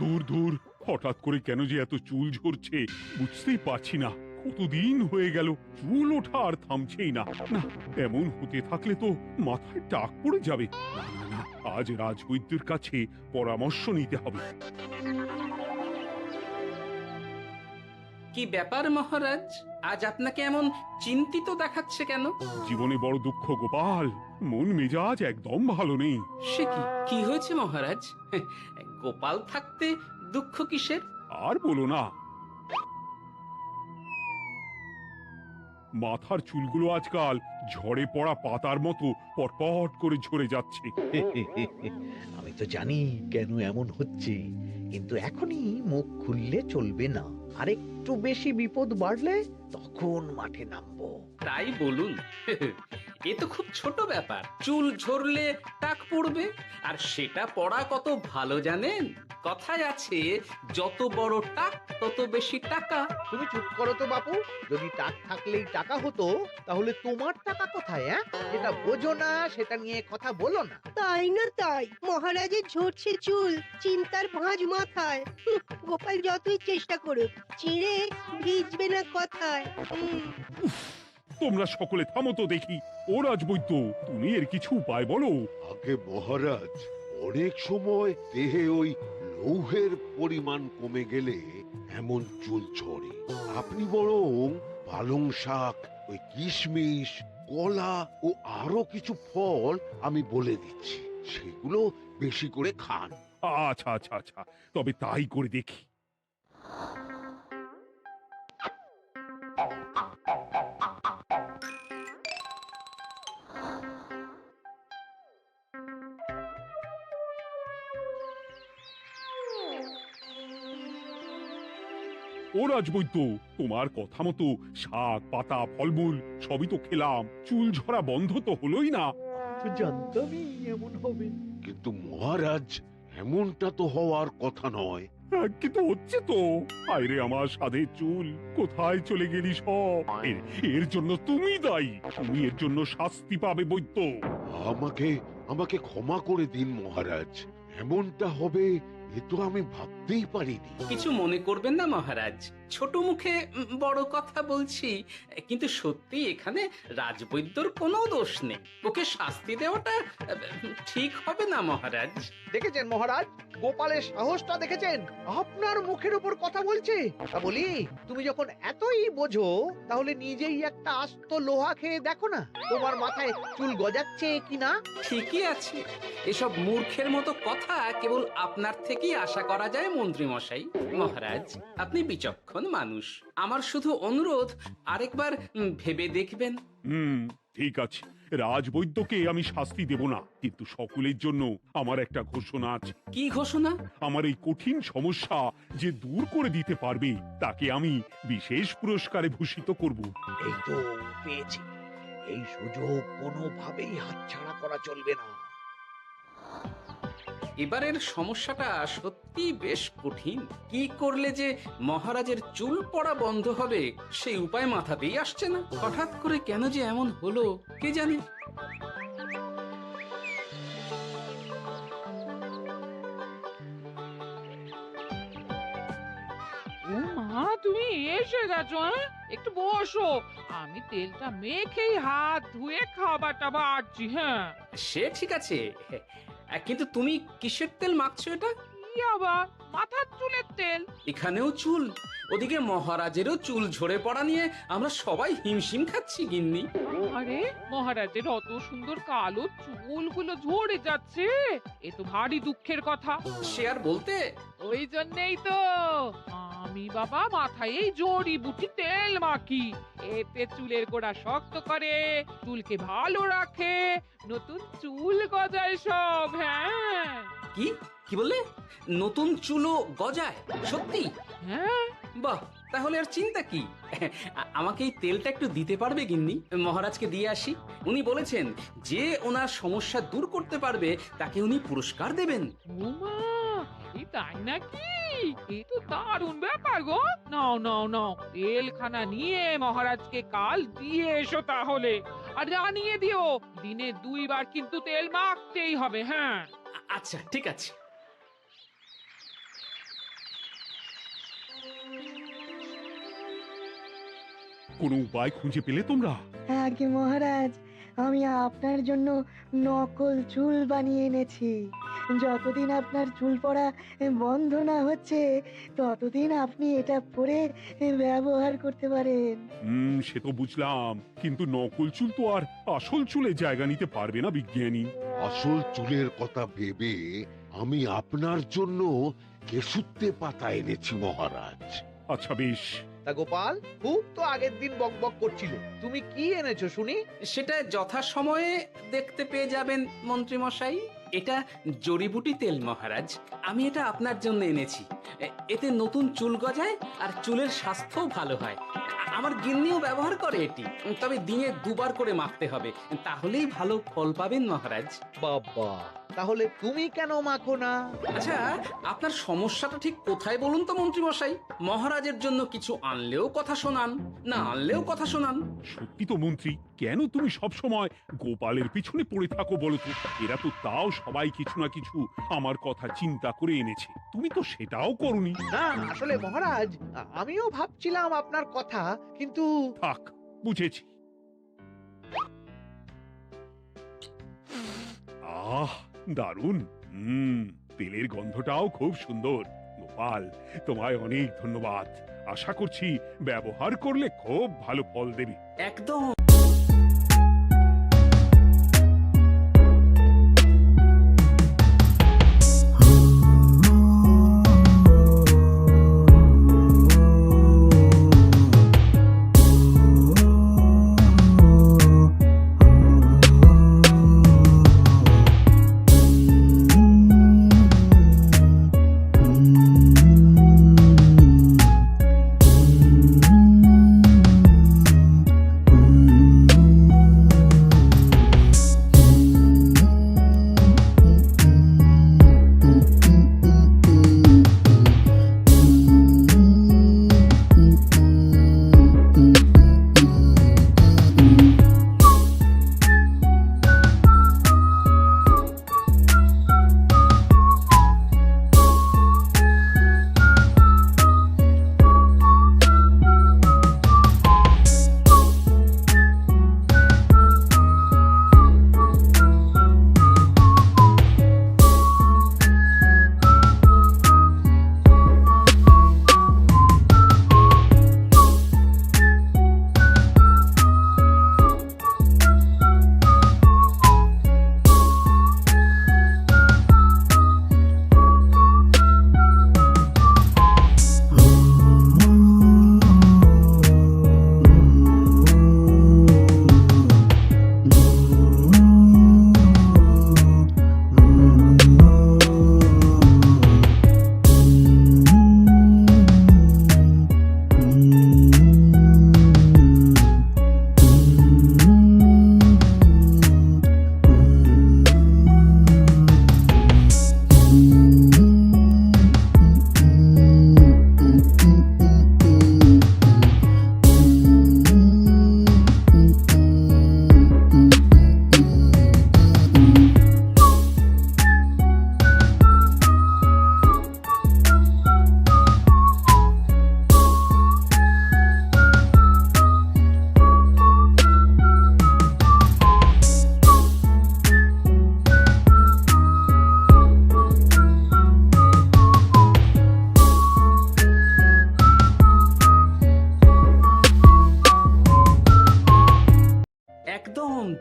দূর দূর, হঠাৎ করে কেন যে এত চুল ঝরছে বুঝতেই পারছি না। কতদিন হয়ে গেল চুল ওঠা আর থামছেই না। না, এমন হতে থাকলে তো মাথায় টাক পড়ে যাবে। না না না, আজ রাজবৈদ্যের কাছে পরামর্শ নিতে হবে। কি ব্যাপার মহারাজ, আজ আপনাকে এমন চিন্তিত দেখাচ্ছে কেন? জীবনে বড় দুঃখ গোপাল, মন মেজাজ একদম ভালো নেই। সে কি কি হয়েছে মহারাজ? গোপাল থাকতে দুঃখ কিসের? আর বলো না, মাথার চুলগুলো আজকাল ঝড়ে পড়া পাতার মতো পটপট করে ঝরে যাচ্ছে। আমি তো জানি কেন এমন হচ্ছে, কিন্তু এখনই মুখ খুললে চলবে না। আর একটু বেশি বিপদ বাড়লে তখন মাঠে নামবো। তাই বলুন। এ তো খুব ছোট ব্যাপার, চুল ঝরলে টাক পড়বে, আর সেটা পড়া কত ভালো জানেন? কথায় আছে, যত বড় টাক তত বেশি টাকা। তুমি চুপ করো তো বাপু। যদি টাক থাকলেই টাকা হতো, তাহলে তোমার টাকা কোথায়? যেটা বোঝো না সেটা নিয়ে কথা বলো না। তাই না তাই, মহারাজের ঝরছে চুল, চিন্তার ভাঁজ মাথায়। গোপাল যতই চেষ্টা করুক, চিড়ে ভিজবে না কথায়। তোমরা সকলে থামো তো দেখি। ও রাজবৈদ্য, তুমি এর কিছু উপায় বলো। আগে মহারাজ, অনেক সময় দেহে ওই লৌহের পরিমাণ কমে গেলে এমন চুল ঝরে। আপনি বরং পালং শাক, ওই কিশমিশ, কলা ও আরো কিছু ফল আমি বলে দিচ্ছি, সেগুলো বেশি করে খান। আচ্ছা আচ্ছা আচ্ছা, তবে তাই করে দেখি। ও রাজবৈদ্য, তোমার কথা মতো শাক পাতা ফলমূল সবই তো খেলাম, চুল ঝরা বন্ধ তো হলোই না। তো জানতামই এমন হবে। কিন্তু মহারাজ, এমনটা তো হওয়ার কথা নয়। কিন্তু হচ্ছে তো। আরে আমার সাধের চুল, কোথায় চলে গেলি সব? এর জন্য তুমি দায়ী, তুমি এর জন্য শাস্তি পাবে বৈদ্য। আমাকে আমাকে ক্ষমা করে দিন মহারাজ, এমনটা হবে এ তো আমি ভাবতেই পারিনি। কিছু মনে করবেন না মহারাজ, ছোট মুখে বড় কথা বলছি, কিন্তু সত্যি এখানে রাজবৈদ্যর কোনো দোষ নেই। ওকে শাস্তি দেওয়াটা ঠিক হবে না মহারাজ। দেখেছেন মহারাজ, গোপালের সাহসটা দেখেছেন? আপনার মুখের উপর কথা বলছে। তা বলি, তুমি যখন এতই বোঝো, তাহলে নিজেই একটা আস্ত লোহা খেয়ে দেখো না, তোমার মাথায় চুল গজাচ্ছে কিনা। ঠিকই আছে, এসব মূর্খের মতো কথা কেবল আপনার থেকেই আশা করা যায় মন্ত্রী মশাই। মহারাজ, আপনি বিচক্ষণ মানুষ, আমার শুধু অনুরোধ, আরেকবার ভেবে দেখবেন। ঠিক আছে, রাজবৈদ্যকে আমি শাস্তি দেব না, কিন্তু সকলের জন্য আমার একটা ঘোষণা আছে। কি ঘোষণা? আমার এই কঠিন সমস্যা যে দূর করে দিতে পারবে, তাকে আমি বিশেষ পুরস্কারে ভূষিত করব। এই তো পেয়েছি, এই সুযোগ কোনোভাবেই হাতছাড়া করা চলবে না। এবারের সমস্যাটা সত্যি বেশ কঠিন। কি করলে যে মহারাজের চুল পড়া বন্ধ হবে সেই উপায় মাথাতেই আসছে না। হঠাৎ করে কেন যে এমন হলো কে জানে। ও মা, তুমি এসে গেছো? একটু বসো, আমি তেলটা মেখেই হাত ধুয়ে খাবারটা বাড়ছি। হ্যাঁ, সে ঠিক আছে, কিন্তু তুমি কিসের তেল মাখছো এটা? কি আবার মাথার চুলের তেল? এখানেও চুল, ওদিকে মহারাজেরও চুল ঝরে পড়া নিয়ে আমরা সবাই হিমশিম খাচ্ছি গিন্নি। আরে, মহারাজের অত সুন্দর কালো চুলগুলো ঝরে যাচ্ছে, এ তো ভারী দুঃখের কথা। সে আর বলতে, ওই জন্যই তো আমি বাবা মাথায় এই জড়িবুটি তেল মাখি। এতে চুলের গোড়া শক্ত করে, চুলকে ভালো রাখে, নতুন চুল গজায় সব। হ্যাঁ। কি কি বললে? নতুন চুলও গজায়? সত্যি? হ্যাঁ। বাহ, তাহলে আর চিন্তা কি। আমাকে এই তেলটা একটু দিতে পারবে গিন্নি? মহারাজকে দিয়ে আসি। উনি বলেছেন যে ওনার সমস্যা দূর করতে পারবে তাকে উনি পুরস্কার দেবেন। ওমা, এই তাই নাকি? এ তো দারুণ ব্যাপার গো। নাও নাও নাও, তেলখানা নিয়ে মহারাজকে কাল দিয়ে এসো তাহলে। আর জানিয়ে দিও, দিনে 2 বার কিন্তু তেল মাখতেই হবে। হ্যাঁ, আচ্ছা ঠিক আছে। কোনো উপায় খুঁজে পেলে তোমরা? আগে মহারাজ, আমি আপনার জন্য নকল চুল বানিয়ে এনেছি। যতদিন আপনার চুল পড়া বন্ধ না হচ্ছে ততদিন আপনি এটা পরে ব্যবহার করতে পারেন। সে তো বুঝলাম, কিন্তু নকল চুল তো আর আসল চুলে জায়গা নিতে পারবে না বিজ্ঞানী। আসল চুলের কথা ভেবে আমি আপনার জন্য কেশুত্তে পাতা এনেছি মহারাজ। আচ্ছা বেশ। তা গোপাল, খুব তো আগের দিন বকবক করছিলে, তুমি কি এনেছো শুনি? সেটা যথাসময়ে দেখতে পেয়ে যাবেন মন্ত্রী মশাই। এটা জড়িবুটি তেল মহারাজ, আমি এটা আপনার জন্য এনেছি। এতে নতুন চুল গজায় আর চুলের স্বাস্থ্যও ভালো হয়। আমার গিন্নিও ব্যবহার করে এটি, তবে দিনে 2 বার করে মাখতে হবে, তাহলেই ভালো ফল পাবেন মহারাজ। বাবা, তাহলে তুমি কেন মাখো না? আচ্ছা, আপনার সমস্যাটা ঠিক কোথায় বলুন তো মন্ত্রী মশাই? মহারাজের জন্য কিছু আনলেও কথা শোনান, না আনলেও কথা শোনান। সত্যি তো মন্ত্রী, কেন তুমি সব সময় গোপালের পিছনে পড়ে থাকো বলো তো? এরা তো তাও সবাই কিছু না কিছু আমার কথা চিন্তা করে এনেছে, তুমি তো সেটাও করনি। না, আসলে মহারাজ, আমিও ভাবছিলাম আপনার কথা, কিন্তু থাক, বুঝেছি। আহ, দারুণ। তেলের গন্ধটাও খুব সুন্দর। গোপাল, তোমায় অনেক ধন্যবাদ। আশা করছি ব্যবহার করলে খুব ভালো ফল দেবে। একদম।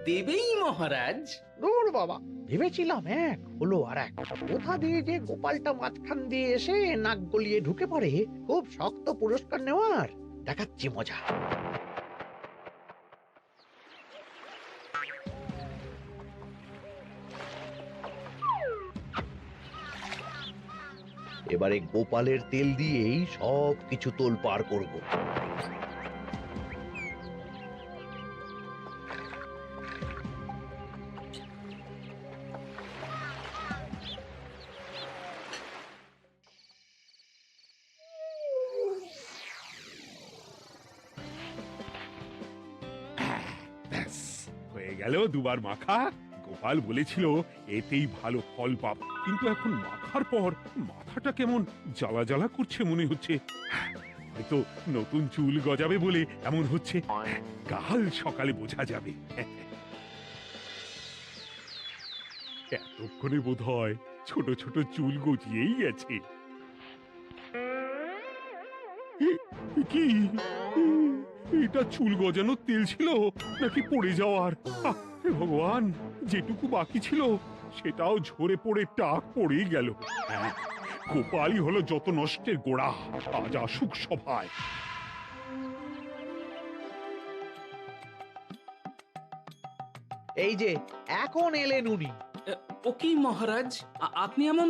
দেবেই মহারাজ। দূর বাবা, ভেবেছিলাম এক, হলো আর এক। কোথা দিয়ে যে গোপালটা মাঝখান দিয়ে এসে নাক গলিয়ে ঢুকে পড়ে, খুব শক্ত পুরস্কার নেওয়ার। দেখাচ্ছি মজা। এবারে গোপালের তেল দিয়েই সব কিছু তোলপাড় করব। হয়ে গেল দুবার মাখা। গোপাল বলেছিল এতেই ভালো ফল পাবো, কিন্তু এখন মাখার পর মাথাটা কেমন জ্বালা জ্বালা করছে মনে হচ্ছে। হয়তো নতুন চুল গজাবে বলে এমন হচ্ছে। কাল সকালে বোঝা যাবে। এতক্ষণে বোধ হয় ছোট ছোট চুল গজিয়েই গেছে। কি এটা চুল গজানোর তেল ছিল নাকি পড়ে যাওয়ার? হে ভগবান, যেটুকু বাকি ছিল সেটাও ঝরে পড়ে টাক পড়েই গেল। হ্যাঁ, গোপালই হলো যত নষ্টের গোড়া। আজ আসুক সভায়। এই যে এখন এলেন উনি। ও কি মহারাজ, আপনি এমন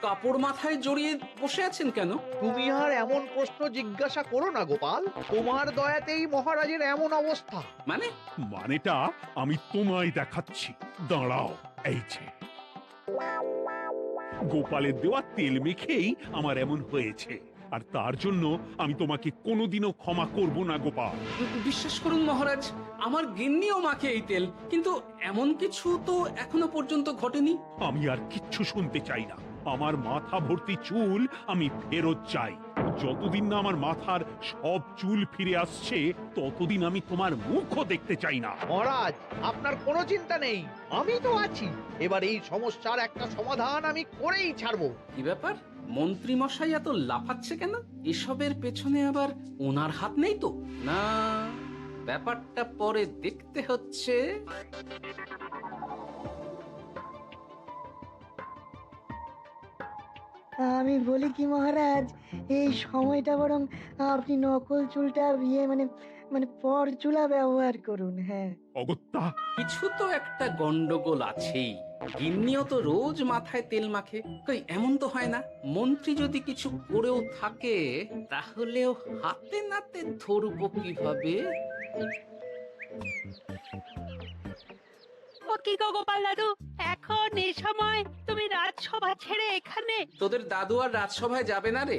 কাপড় মাথায় জড়িয়ে বসে আছেন কেন? তুমি আর এমন প্রশ্ন জিজ্ঞাসা করো না গোপাল, তোমার দয়াতেই মহারাজের এমন অবস্থা। মানেটা আমি তোমায় দেখাচ্ছি, দাঁড়াও। এই যে গোপালের দেওয়া তেল মেখেই আমার এমন হয়েছে, আর তার জন্য আমি তোমাকে কোনোদিনও ক্ষমা করব না গোপাল। বিশ্বাস করুন মহারাজ, আমার গিন্নিও মাখে এই তেল, কিন্তু এমন কিছু তো এখনো পর্যন্ত ঘটেনি। আমি আর কিচ্ছু শুনতে চাই না। আমার মাথা ভর্তি চুল আমি ফেরত চাই। যতদিন না আমার মাথার সব চুল ফিরে আসছে ততদিন আমি তোমার মুখও দেখতে চাই না। মহারাজ, আপনার কোনো চিন্তা নেই, আমি তো আছি। এবার এই সমস্যার একটা সমাধান আমি করেই ছাড়বো। কি ব্যাপার, মন্ত্রী মশাই এত লাফাচ্ছে কেন? এসবের পেছনে আবার ওনার হাত নেই তো? না, ব্যাপারটা পরে দেখতে হচ্ছে। আমি বলি কি মহারাজ, এই সময়টা বরং আপনি নকল চুলটা মানে মানে পরচুলা ব্যবহার করুন। হ্যাঁ, অগত্যা, কিছু তো একটা গন্ডগোল আছেই। গিন্নিও তো রোজ মাথায় তেল মাখে, কই এমন তো হয় না। মন্ত্রী যদি কিছু করেও থাকে তাহলেও হাতে নাতে ধরবো কিভাবে? ও কি গো গোপাল দাদু, এখন এই সময় তুমি রাজসভা ছেড়ে এখানে? তোদের দাদু আর রাজসভায় যাবে না রে?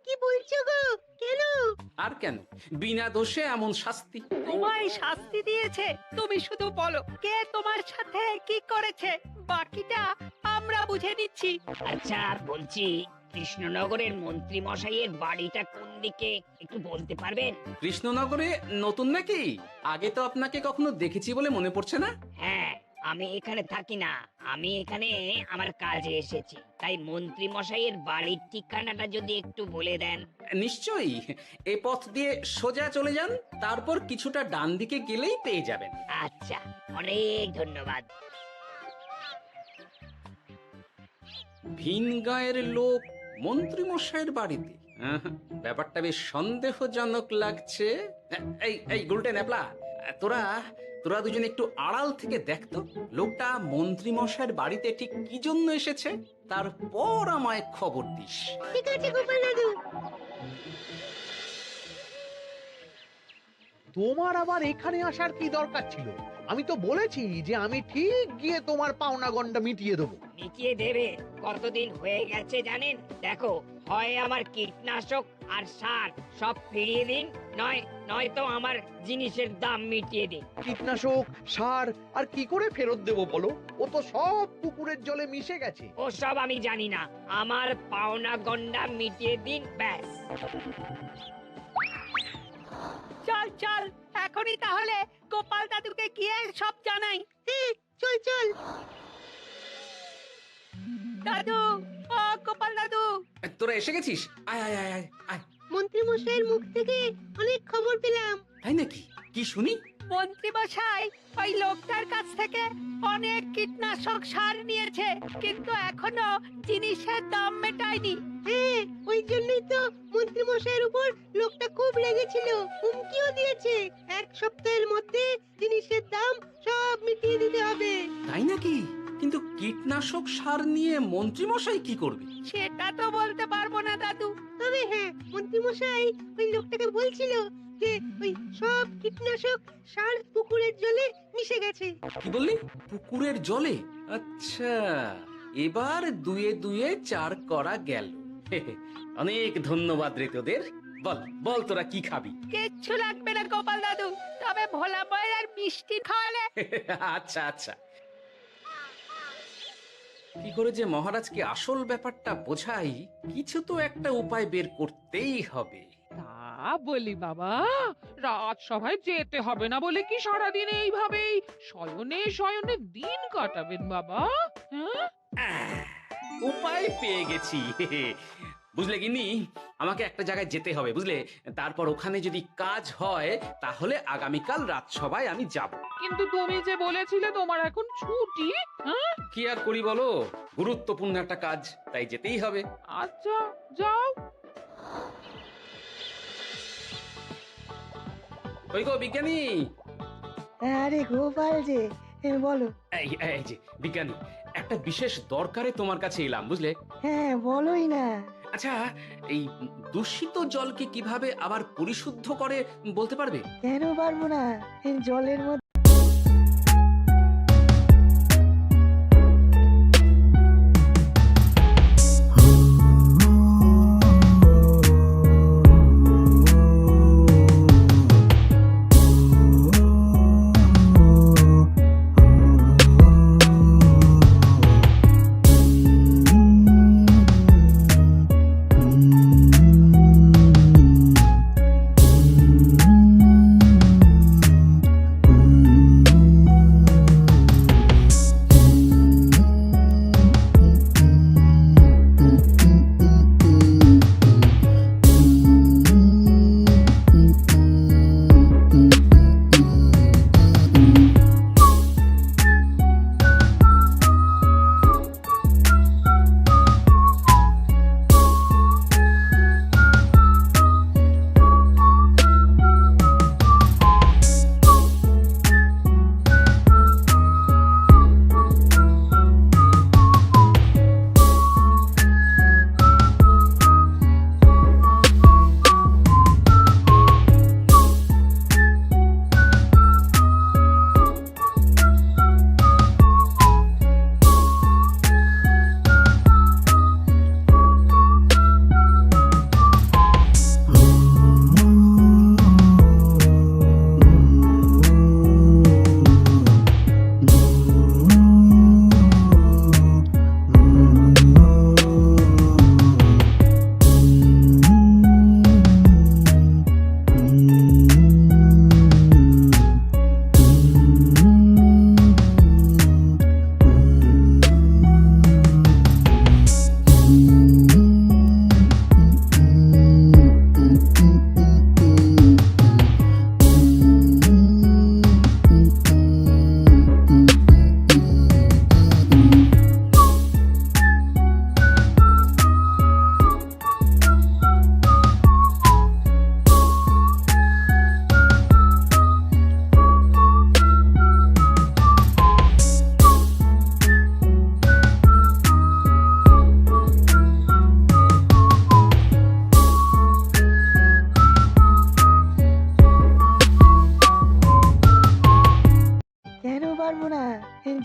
কি বলছো গো? কেন? আর কেন, বিনা দোষে এমন শাস্তি। তোমায় শাস্তি দিয়েছে, তুমি শুধু বলো কে তোমার সাথে কি করেছে, বাকিটা আমরা বুঝে নিচ্ছি। আচ্ছা, বলছি কৃষ্ণনগরের মন্ত্রী মশাইয়ের বাড়িটা কোন দিকে একটু বলতে পারবেন? কৃষ্ণনগরে নতুন নাকি? আগে তো আপনাকে কখনো দেখেছি বলে মনে পড়ছে না। হ্যাঁ, আমি এখানে থাকি না, আমি এখানে আমার কাজে এসেছি। তাই মন্ত্রী মশাইয়ের বাড়ির ঠিকানাটা যদি একটু বলে দেন। নিশ্চয়ই, এ পথ দিয়ে সোজা চলে যান, তারপর কিছুটা ডান দিকে গেলেই পেয়ে যাবেন। আচ্ছা, অনেক ধন্যবাদ। ভিন গাঁয়ের লোক মন্ত্রী মশাইয়ের বাড়িতে, ব্যাপারটা বেশ সন্দেহজনক লাগছে। এই এই গুলটে ন্যাপলা, তোরা তোরা দুজন একটু আড়াল থেকে দেখতো লোকটা মন্ত্রী মশাইয়ের বাড়িতে ঠিক কি জন্য এসেছে, তারপর আমায় খবর দিস। ঠিক আছে গোপাল দাদু। তোমার আবার এখানে আসার কি দরকার ছিল? আমি তো বলেছি যে আমি ঠিক গিয়ে তোমার পাওনা গন্ডা মিটিয়ে দেবো। মিটিয়ে দেবে? কতদিন হয়ে গেছে জানেন? দেখো, হয় আমার কীটনাশক আর সার সব ফিরিয়ে দিন, নয়তো আমার জিনিসের দাম মিটিয়ে দিন। কীটনাশক, সার আর কি করে ফেরত দেবো বলো? ও তো সব পুকুরের জলে মিশে গেছে। ও সব আমি জানি না, আমার পাওনা গন্ডা মিটিয়ে দিন, ব্যাস। চল চল, এখনই তাহলে গোপাল দাদুকে গিয়ে সব জানাই। চল চল। দাদু, ও গোপাল দাদু। তোরা এসে গেছিস? আয় আয় আয় আয় আয়। মন্ত্রী মশাইয়ের মুখ থেকে অনেক খবর পেলাম। তাই নাকি? কি শুনি? মন্ত্রী মশাই ওই লোকটার কাছ থেকে অনেক কীটনাশক সার নিয়েছে, কিন্তু এখনো জিনিসের দাম মেটায়নি। হ্যাঁ, ওই জন্যই তো মন্ত্রী মশাইয়ের উপর লোকটা খুব রেগেছিল, হুমকিও দিয়েছে 1 সপ্তাহের মধ্যে জিনিসের দাম সব মিটিয়ে দিতে হবে। তাই নাকি? কিন্তু কীটনাশক সার নিয়ে মন্ত্রী মশাই কি করবে? সেটা তো বলতে পারবো না দাদু। তবে হ্যাঁ, মন্ত্রী মশাই ওই লোকটাকে বলছিল যে ওই সব কীটনাশক সার পুকুরের জলে মিশে গেছে। কি বললি? পুকুরের জলে? আচ্ছা, এবার দুয়ে দুয়ে 4 করা গেল। অনেক ধন্যবাদ রে তোদের। বল বল, তোরা কি খাবি? কিচ্ছু লাগবে না গোপাল দাদু, তবে ভোলা বয়ের আর মিষ্টি খাওয়ালে। আচ্ছা আচ্ছা, কি করে যে মহারাজকে আসল ব্যাপারটা বোঝাই, কিছু তো একটা উপায় বের করতেই হবে। তা বলি বাবা, রাজসভায় যেতে হবে না বলে কি সারাদিন এইভাবেই শয়নে শয়নে দিন কাটাবেন বাবা? হ্যাঁ, আহ, উপায় পেয়ে গেছি। বুঝলে গিন্নি, আমাকে একটা জায়গায় যেতে হবে বুঝলে, তারপর ওখানে যদি কাজ হয় তাহলে আগামীকাল রাজসভায় আমি যাব। কিন্তু তুমি যে বলেছিলে তোমার এখন ছুটি। হ্যাঁ, কি আর করি বলো, গুরুত্বপূর্ণ একটা কাজ, তাই যেতেই হবে। আচ্ছা যাও। ওই গো বিজ্ঞানী, আরে গোপাল যে, বলো। এই যে বিজ্ঞানী, একটা বিশেষ দরকারে তোমার কাছে এলাম বুঝলে। হ্যাঁ, বলোই না। আচ্ছা, এই দূষিত জলকে কিভাবে আবার পরিশুদ্ধ করে বলতে পারবে? কেন পারবো না? জলের মধ্যে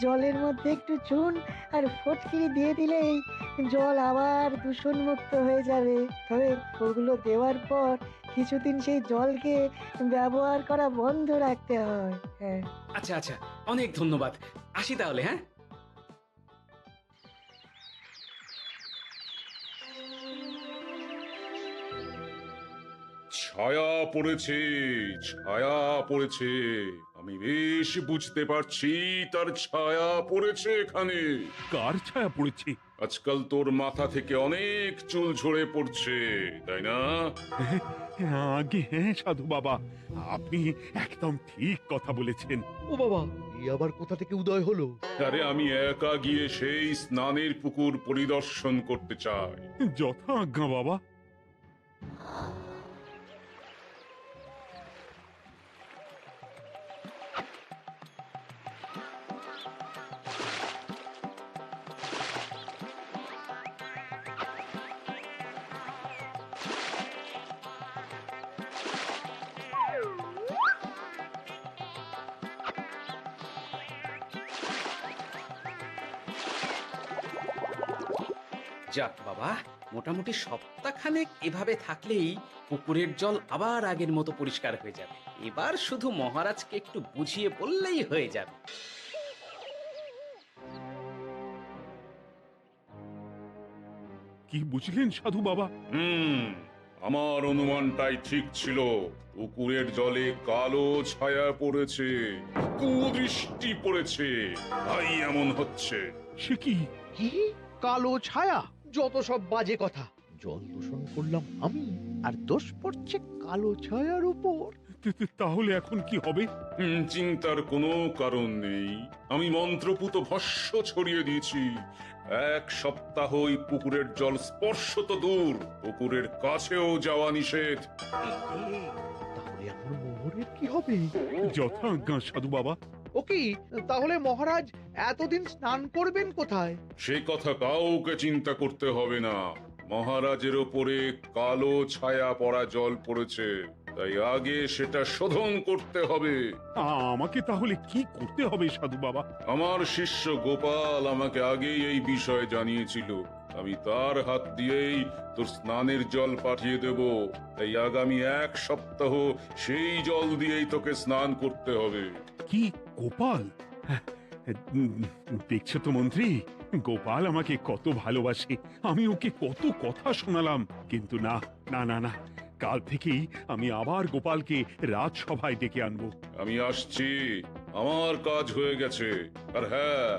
জলের মধ্যে একটু চুন আর ফটকিরি দিয়ে দিলেই জল আবার দূষণ মুক্ত হয়ে যাবে। তবে ওগুলো দেওয়ার পর কিছুদিন সেই জলকে ব্যবহার করা বন্ধ রাখতে হয়। হ্যাঁ, আচ্ছা আচ্ছা, অনেক ধন্যবাদ, আসি তাহলে। হ্যাঁ, ছায়া পড়েছে, ছায়া পড়েছে, আমি বেশ বুঝতে পারছি তার ছায়া পড়েছে এখানে। কার ছায়া পড়েছে? আজকাল তোর মাথা থেকে অনেক চুল ঝরে পড়ছে, তাই না? আগে হ্যাঁ সাধু বাবা, আপনি একদম ঠিক কথা বলেছেন। ও বাবা, এই আবার কোথা থেকে উদয় হলো? আরে আমি একা গিয়ে সেই স্নানের পুকুর পরিদর্শন করতে চাই। যথা আজ্ঞা বাবা। যাক বাবা, মোটামুটি সপ্তাহখানেক এভাবে থাকলেই পুকুরের জল আবার আগের মতো পরিষ্কার হয়ে যাবে। এবার শুধু মহারাজকে একটু বুঝিয়ে বললেই হয়ে যাবে। কি বুঝলেন সাধু বাবা? আমার অনুমানটাই ঠিক ছিল। পুকুরের জলে কালো ছায়া পড়েছে, কুদৃষ্টি পড়েছে, তাই এমন হচ্ছে। সে কি? কি কালো ছায়া? যত সব বাজে কথা। জল দূষণ করলাম আমি, আর দোষ পড়ছে কালো ছায়ার উপর। তাহলে এখন কি হবে? চিন্তার কোনো কারণ নেই। আমি মন্ত্রপুত ভস্য ছড়িয়ে দিয়েছি। 1 সপ্তাহ ওই পুকুরের জল স্পর্শ তো দূর, পুকুরের কাছেও যাওয়া নিষেধ। তাহলে আমার মোহরের কি হবে? যথাজ্ঞা সাধু বাবা। ও কি তাহলে মহারাজ এতদিন স্নান করবেন কোথায়? সে কথা কাউকে চিন্তা করতে হবে না। মহারাজের ওপরে কালো ছায়া পড়া জল পড়েছে, তাই আগে সেটা শোধন করতে হবে। আমাকে তাহলে কি করতে হবে সাধু বাবা? আমার শিষ্য গোপাল আমাকে আগেই এই বিষয়ে জানিয়েছিল। আমি তার হাত দিয়েই তোর স্নানের জল পাঠিয়ে দেব। তাই আগামী 1 সপ্তাহ সেই জল দিয়েই তোকে স্নান করতে হবে। কি গোপাল? দেখছো তো মন্ত্রী, গোপাল আমাকে কত ভালোবাসে। আমি ওকে কত কথা শোনালাম, কিন্তু না না না না, কাল থেকেই আমি আবার গোপালকে রাজসভায় ডেকে আনবো। আমি আসছি, আমার কাজ হয়ে গেছে। আর হ্যাঁ,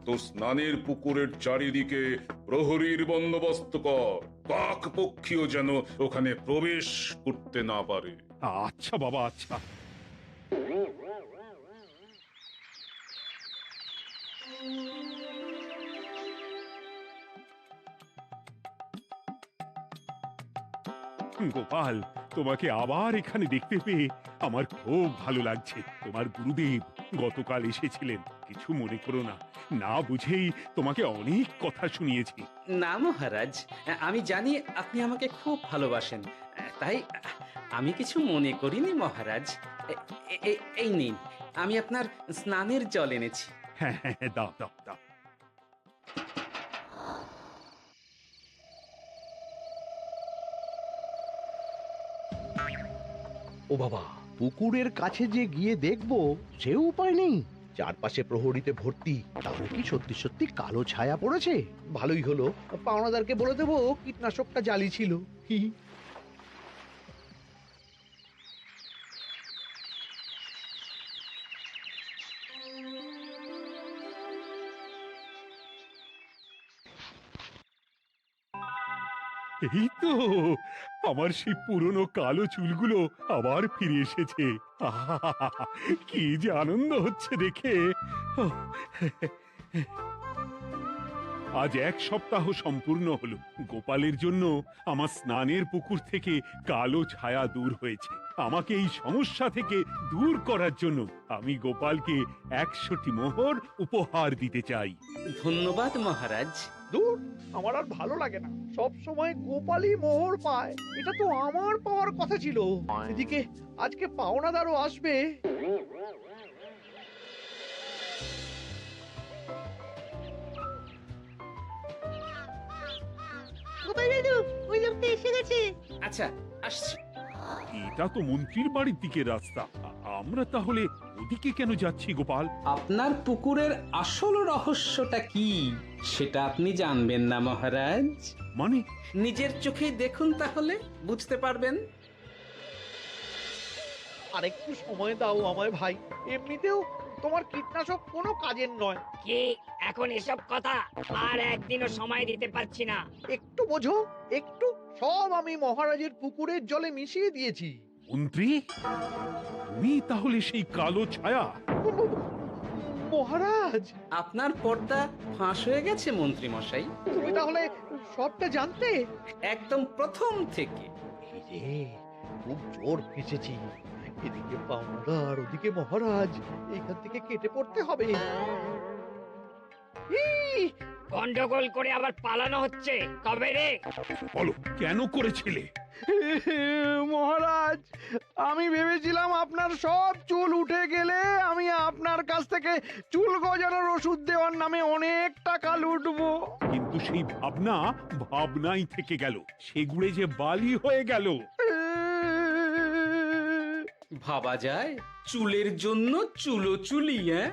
তোর স্নানের পুকুরের চারিদিকে প্রহরীর বন্দোবস্ত কর। কাক পক্ষীও যেন ওখানে প্রবেশ করতে না পারে। আচ্ছা বাবা, আচ্ছা। গোপাল, তোমাকে আবার এখানে দেখতে পেয়ে আমার খুব ভালো লাগছে। তোমার গুরুদেব গতকাল এসেছিলেন, কিছু মনে করো না। না বুঝেই তোমাকে অনেক কথা শুনিয়েছি। না মহারাজ, আমি জানি আপনি আমাকে খুব ভালোবাসেন, তাই আমি কিছু মনে করিনি মহারাজ। এই নিন, আমি আপনার স্নানের জল এনেছি। হ্যাঁ হ্যাঁ, দাও দাও দাও। ও বাবা, পুকুরের কাছে যে গিয়ে দেখবো সে উপায় নেই। চারপাশে প্রহরীতে ভর্তি। তাহলে কি সত্যি সত্যি কালো ছায়া পড়েছে? ভালোই হলো, পাওনাদারকে বলে দেবো কীটনাশকটা জালি ছিল। হি হি। এই তো আমার সেই পুরনো কালো চুলগুলো আবার ফিরে এসেছে। আহা, কি যে আনন্দ হচ্ছে দেখে। আজ 1 সপ্তাহ সম্পূর্ণ হলো। গোপালের জন্য আমার স্নানের পুকুর থেকে কালো ছায়া দূর হয়েছে। আমাকে এই সমস্যা থেকে দূর করার জন্য আমি গোপালকে 100টি মোহর উপহার দিতে চাই। ধন্যবাদ মহারাজ। দূর, আমার আর ভালো লাগে না। সব সময় গোপালই মোহর পায়, এটা তো আমার পাওয়ার কথা ছিল। এদিকে আজকে পাওনাদারও আসবে। গোপাল দাদু, ওই লোকটা এসে গেছে। আচ্ছা, আসছি। এটা তো মন্ত্রীর বাড়ির দিকে রাস্তা। আমরা তাহলে ওদিকে কেন যাচ্ছি গোপাল? আপনার পুকুরের আসল রহস্যটা কি সেটা আপনি জানবেন না মহারাজ? মানে? নিজের চোখেই দেখুন, তাহলে বুঝতে পারবেন। আরেকটু সময় দাও আমায় ভাই। এমনিতেও তোমার কীটনাশক কোনো কাজের নয়। কি এখন এসব কথা? আর একদিনও সময় দিতে পারছি না। একটু বোঝো, একটু। সব আমি মহারাজের পুকুরের জলে মিশিয়ে দিয়েছি। মন্ত্রী, তুমি তাহলে সেই কালো ছায়া? মহারাজ, আপনার পর্দা ফাঁস হয়ে গেছে মন্ত্রী মশাই। তুমি তাহলে সবটা জানতে? একদম প্রথম থেকে। এই রে, খুব জোর ফেঁসেছি। এদিকে পাওনাদার, ওদিকে মহারাজ, এখান থেকে কেটে পড়তে হবে। ই! গন্ডগোল করে আবার পালানো হচ্ছে কবে রে? বলো, কেন করেছিলে? মহারাজ, আমি ভেবেছিলাম আপনার সব চুল উঠে গেলে আমি আপনার কাছ থেকে চুল গজানোর ওষুধ দেওয়ার নামে অনেক টাকা লুটবো। কিন্তু সেই ভাবনা ভাবনাই থেকে গেল, সেগুড়ে যে বালি হয়ে গেল। ভাবা যায় চুলের জন্য চুলোচুলি, হ্যাঁ